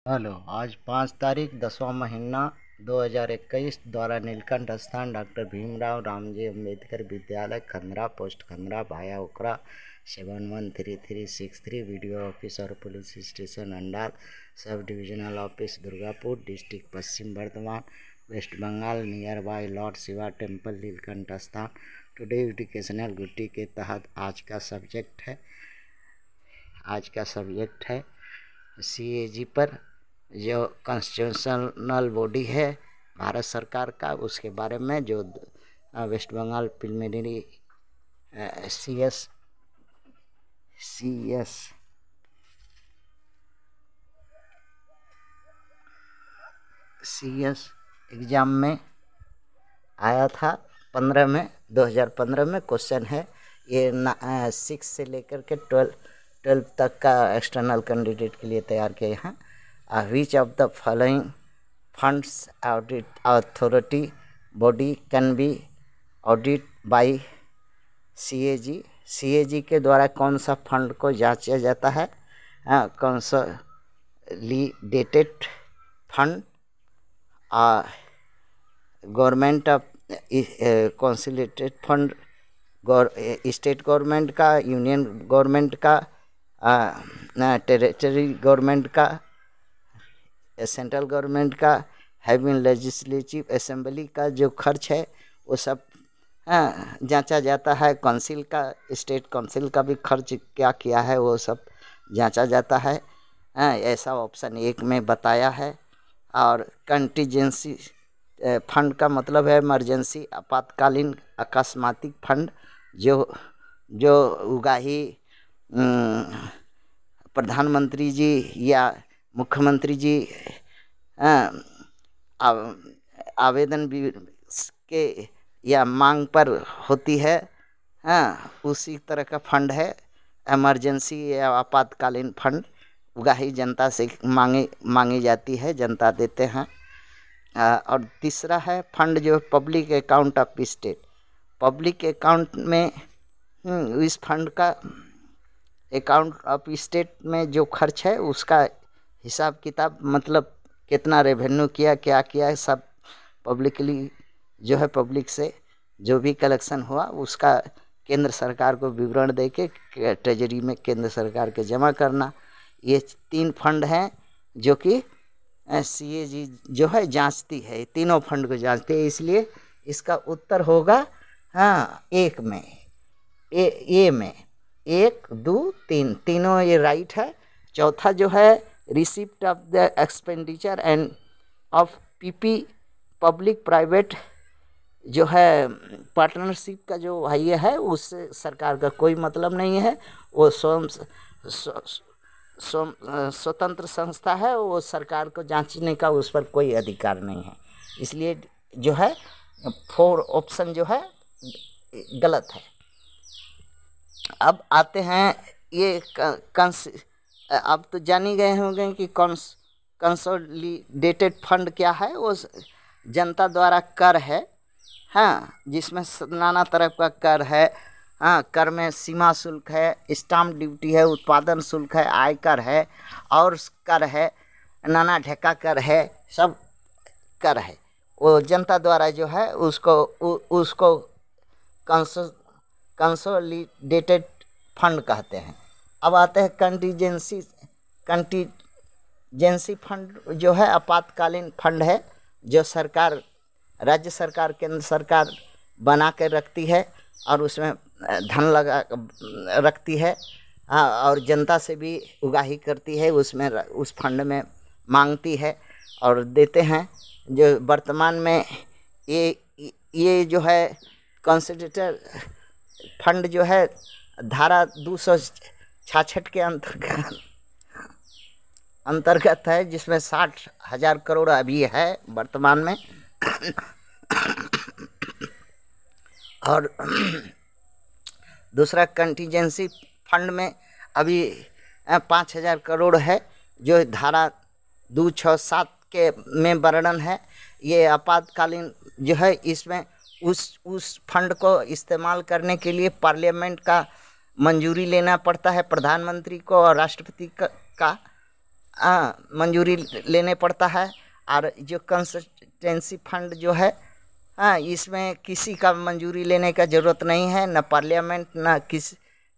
Hello. आज 5 तारीख 10वां महीना 2021 द्वारा नीलकंठ स्थान डॉक्टर भीमराव रामजी अम्बेडकर विद्यालय खंडरा पोस्ट खंडरा भाया उकरा 713363 वीडियो ऑफिस और पुलिस स्टेशन अंडाल सब divisional office Durgapur district Paschim Bardhaman west Bengal nearby lord Shiva temple Neelkanth स्थान। टुडे एजुकेशनल गुट्टी के तहत आज का सब्जेक्ट है सीएजी पर जो कॉन्स्टिट्यूशनल बॉडी है भारत सरकार का, उसके बारे में जो West Bengal preliminary CS exam में आया था 2015 में क्वेश्चन है। ये 6 से लेकर के 12 तक का एक्सटर्नल कैंडिडेट के लिए तैयार किया है। Which of the following funds audit authority body can be audit bye CAG के द्वारा कौन सा फंड को जांचा जाता है? Consolidated fund, government of consolidated fund, state government का, यूनियन गवर्नमेंट का, टेरिटरी गवर्नमेंट का, सेंट्रल गवर्नमेंट का, हैविंग लेजिस्लेटिव असेंबली का जो खर्च है वो सब जांचा जाता है। काउंसिल का, स्टेट काउंसिल का भी खर्च क्या किया है वो सब जांचा जाता है। ऐसा ऑप्शन 1 में बताया है। और कंटीजेंसी फंड का मतलब है इमरजेंसी आपातकालीन अकस्मातिक फंड, जो उगाही प्रधानमंत्री जी या मुख्यमंत्री जी आवेदन के या मांग पर होती है, उसी तरह का फंड है इमरजेंसी या आपातकालीन फंड। उगाही जनता से मांगी जाती है, जनता देते हैं। और तीसरा है फंड जो public account of state. Public account में इस फंड का अकाउंट ऑफ स्टेट में जो खर्च है उसका हिसाब किताब, मतलब कितना रेवेन्यू किया, क्या किया, सब पब्लिकली जो है पब्लिक से जो भी कलेक्शन हुआ उसका केंद्र सरकार को विवरण दे के ट्रेजरी में केंद्र सरकार के जमा करना। ये 3 फंड हैं जो कि सीएजी जो है जांचती है, तीनों फंड को जांचती है। इसलिए इसका उत्तर होगा 1 में, ए में 1, 2, 3 तीनों ये राइट है। चौथा जो है receipt of the expenditure end of PP public private जो है पार्टनरशिप का जो ये है उससे सरकार का कोई मतलब नहीं है। वो स्वतंत्र संस्था है, वो सरकार को जांचने का उस पर कोई अधिकार नहीं है। इसलिए जो है 4 ऑप्शन जो है गलत है। अब आते हैं ये अब तो जान ही गए होंगे कि कंसोलिडेटेड फंड क्या है। वो जनता द्वारा कर है, जिसमें नाना तरह का कर है। कर में सीमा शुल्क है, स्टाम्प ड्यूटी है, उत्पादन शुल्क है, आयकर है और कर है, नाना ढेका कर है, सब कर है। वो जनता द्वारा जो है उसको कंसोलिडेटेड फंड कहते हैं। अब आते हैं कंटीजेंसी फंड जो है आपातकालीन फंड है, जो सरकार, राज्य सरकार, केंद्र सरकार बना के रखती है और उसमें धन लगा रखती है। और जनता से भी उगाही करती है, उसमें उस फंड में मांगती है और देते हैं। जो वर्तमान में ये जो है कंसोलिडेटेड फंड जो है धारा 266 के अंतर्गत है, जिसमें 60,000 करोड़ अभी है वर्तमान में। और दूसरा कंटीजेंसी फंड में अभी 5,000 करोड़ है, जो धारा 267 के में वर्णन है। ये आपातकालीन जो है, इसमें उस फंड को इस्तेमाल करने के लिए पार्लियामेंट का मंजूरी लेना पड़ता है, प्रधानमंत्री को और राष्ट्रपति का। मंजूरी लेने पड़ता है। और जो कंस्टिट्यूंसी फंड जो है, इसमें किसी का मंजूरी लेने का ज़रूरत नहीं है, न पार्लियामेंट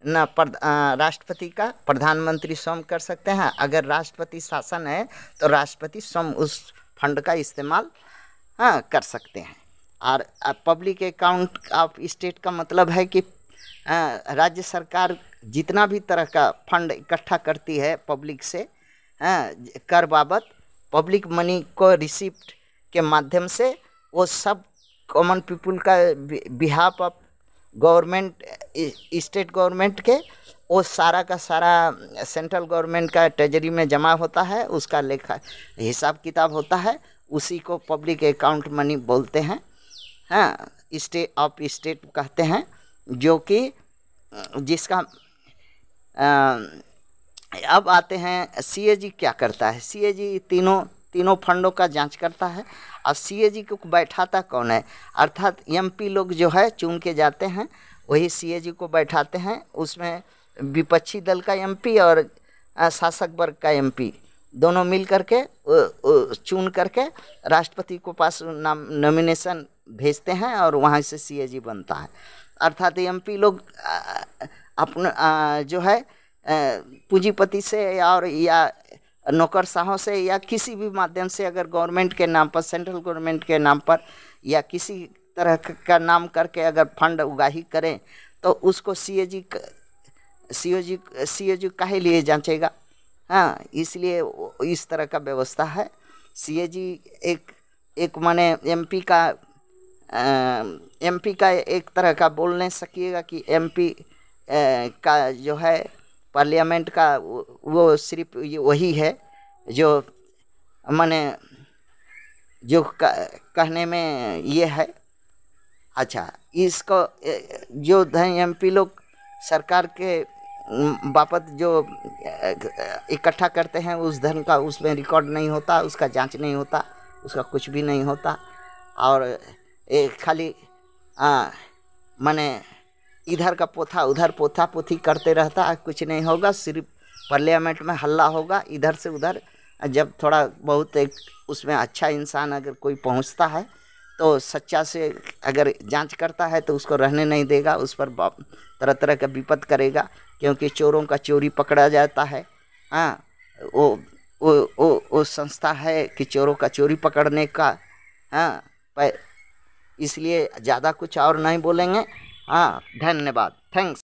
न राष्ट्रपति का। प्रधानमंत्री स्वयं कर सकते हैं। अगर राष्ट्रपति शासन है तो राष्ट्रपति स्वयं उस फंड का इस्तेमाल कर सकते हैं। और पब्लिक अकाउंट ऑफ स्टेट का मतलब है कि राज्य सरकार जितना भी तरह का फंड इकट्ठा करती है पब्लिक से, कर बाबत पब्लिक मनी को रिसिप्ट के माध्यम से वो सब कॉमन पीपुल का behalf of government, state government के, वो सारा का सारा सेंट्रल गवर्नमेंट का ट्रेजरी में जमा होता है। उसका लेखा हिसाब किताब होता है, उसी को पब्लिक अकाउंट मनी बोलते हैं। स्टेट ऑफ स्टेट कहते हैं, जो कि जिसका अब आते हैं सीएजी क्या करता है। सीएजी तीनों फंडों का जांच करता है। और सीएजी को बैठाता कौन है, अर्थात एमपी लोग जो है चुन के जाते हैं, वही सीएजी को बैठाते हैं। उसमें विपक्षी दल का एमपी और शासक वर्ग का एमपी दोनों मिल करके चुन करके राष्ट्रपति को पास नॉमिनेशन भेजते हैं और वहाँ से सीएजी बनता है। अर्थात एमपी लोग अपना जो है पूंजीपति से और या नौकरशाहों से या किसी भी माध्यम से अगर गवर्नमेंट के नाम पर, सेंट्रल गवर्नमेंट के नाम पर या किसी तरह का नाम करके अगर फंड उगाही करें तो उसको सीएजी काहे लिए जांचेगा। इसलिए इस तरह का व्यवस्था है। सीएजी एक माने एमपी का एक तरह का बोल नहीं सकिएगा कि एमपी का जो है पार्लियामेंट का वो सिर्फ वही है जो माने जो कहने में ये है। अच्छा, इसको जो धन एमपी लोग सरकार के बाबत जो इकट्ठा करते हैं, उस धन का उसमें रिकॉर्ड नहीं होता, उसका जांच नहीं होता, उसका कुछ भी नहीं होता। और खाली माने इधर का पोथा उधर पोथा पोथी करते रहता है, कुछ नहीं होगा। सिर्फ पार्लियामेंट में हल्ला होगा इधर से उधर। जब थोड़ा बहुत एक उसमें अच्छा इंसान अगर कोई पहुंचता है तो सच्चा से अगर जांच करता है तो उसको रहने नहीं देगा, उस पर तरह तरह का विपद करेगा, क्योंकि चोरों का चोरी पकड़ा जाता है। वो संस्था है कि चोरों का चोरी पकड़ने का। इसलिए ज़्यादा कुछ और नहीं बोलेंगे। धन्यवाद, थैंक्स।